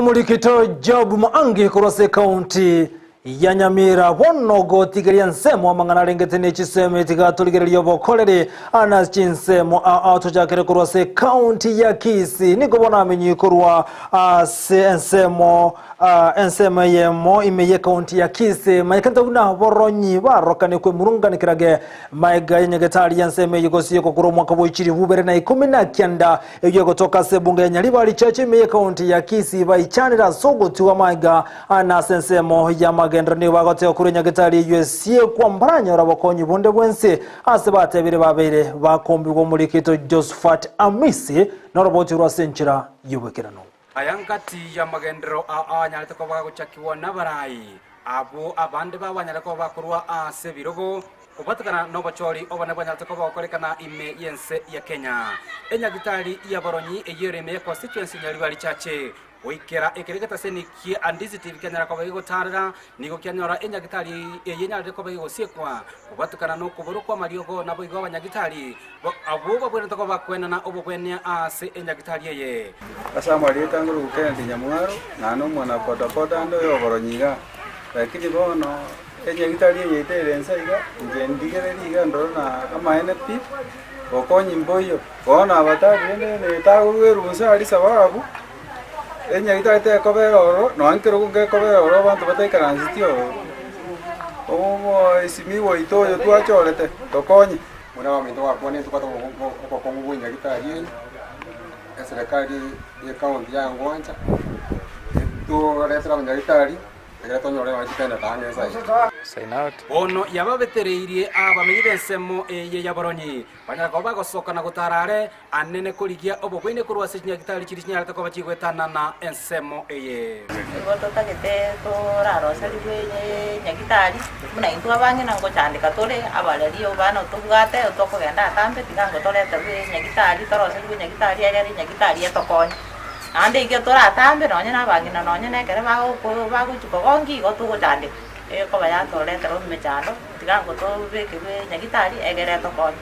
Mulikito Job Maangi kurase county ya Nyamira bono tigeria nsemo amangana rengete n'ekiseme tigaturigererio bokorere ana chinsemo autojakere kurase county ya Kisii niko bona amenyikorwa ensemo yemo imeye county ya Kisii maikanta una boronyi barokane kwe murunganikirage maiga yenyegetari ya nsemo yigosiye kokuro mwaka boichiri bubere na 19 eyo gotoka sebunga ya Nyaribari chache imeye county ya Kisii baichanira sogotiwa maiga ana sensemo ya magendra ni bagote kuri nyagetari USC kwa mbaranya rabakonyi bonde bwense ase batebire babere bakombirwa muri kito Josephat Amisi na roboti rwasenchira yubekirano ayankati ya magendro anyalete ko baguchakiwa nabarayi abo abande babanyala ko bakurwa ase birogo kubatakana no bachori obana banyalete ko bakorekana ime yense ya Kenya enyagitari ya Boronyi eyereme constituency Nyaribari chache oikera ekeregeta seniki andizi TV Kenya ko bagigo tarira nigo kyanyora enyagitari yenyalete ko bagigo siekwa kubatakana no kuborokwa mariogo nabo igo abanyagitari abo babwene to ko bakwena na obobwene ase enyagitari yeye asama litanguru ukende Nyamwaro nano mwana poda ndo yo Boronyiga lakini bono enyagitari yetere nsaiga ngendigereriga ndona kama NP okonyi mboyo bono abatari ne tagurusa ali sababu enyagitari te koberoro no ankero kunge koberoro abantu batekaranzitio omo isimiwo itoyo twachorete tokonyi mwana wa minto wakone tukata ko kongu nyagitari serikali ya kaunti ya Ngwancha tu resera nyagitari ono yababetereirie abamenyi bensemo eye ya Boronyi banyako bagosokana gutarare anene kurigia obobwine kurwase nyagitari kiri nyarate ko bakigwetana na ensemo eye gotota gete to raro saliwe nyagitari muna intu abange nango chandika tole abaleri obana tubwate otoko genda atambe tigango tole tabe nyagitari toro saliwe nyagitari ari nyagitari etokonye ande ige tora atambe nonye nabangina nonye nekere bago chukogongi gotugo chande ko baya tole tero mechando tigango to bekebe nyagitari egere tokonye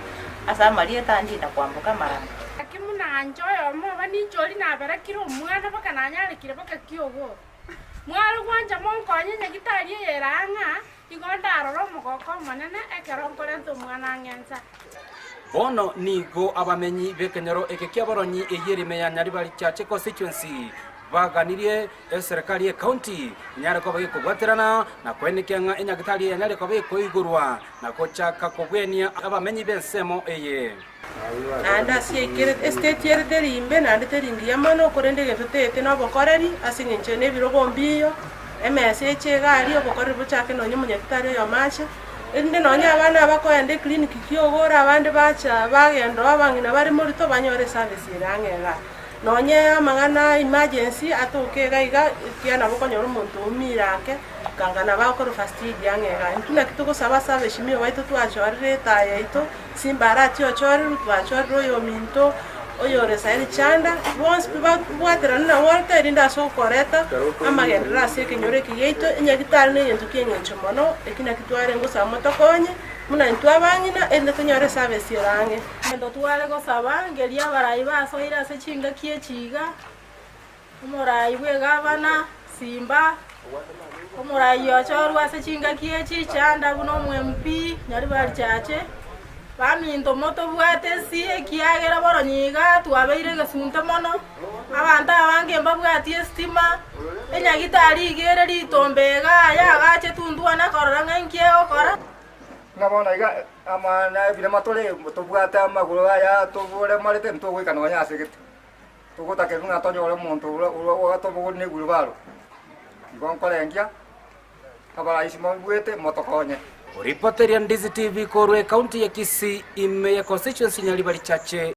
asa marie tandi na kwambuka marana akimuna anjoyo mo bani joli na barakiro mwana baka nanyale kire baka kiogo mwaro kwanja monkonye nyagitari yeranga igonda aroro mugoko manene ekeronkore to mwana ngenza bono nigo abamenyi bekenyero ekekia Boronyi eyerime ya Nyaribari chache constituency baganirie serikali ya county nyare ko bagiko gwaterana na kwenekenga enyagitari ya nyare ko bagiko igurwa na kochaka kobwenia abamenyi bensemo eye anda siekere estate yere terimbe na ndeteringi yamano korende getete no bokoreri asinyenche ne birogo mbiyo MS chegari obokoreri buchake no nyumunyagitari yo mache ende nonye abana bakoyende clinic kyogora abande bacha bagendo abangina bari muri to banyore service irangega nonye amangana emergency atoke gaiga kiana bokonyora umuntu umirake kangana bakoro first aid yangega ntuna kituko saba shimio baito twachorire taye ito simbara tyo chori twachoriro yo minto oyore sairi chanda once bwatera na walta irinda so koreta amagendera seke nyore kigeito nyagitari ne yentu kenyencho mono ekina kitware ngo samotokonye muna ntwa bangina ende tonyore service yarange ndo twale go sabangeria barayi basoira se chinga kiechiga umurai bwe gavana Simba umurai yochorwa se chinga kiechi chanda buno MP Nyaribari chache baminto moto bwate si ekiagera Boronyiga twabeire gasunta mono abanta abange mbabwatie stima enyagitari igere litombega yagache tundua na koranga nkie okora nabona iga amana bile matole tubwate amaguru ya tubure marete ntugwika no yasegete tugutake runga tonyore muntu ulo tobugo ne gurubaro igonkolengia abara isimo bwete motokonye Reporter ya Ndizi TV Korwe county ya Kisii ime ya constituency Nyaribari chache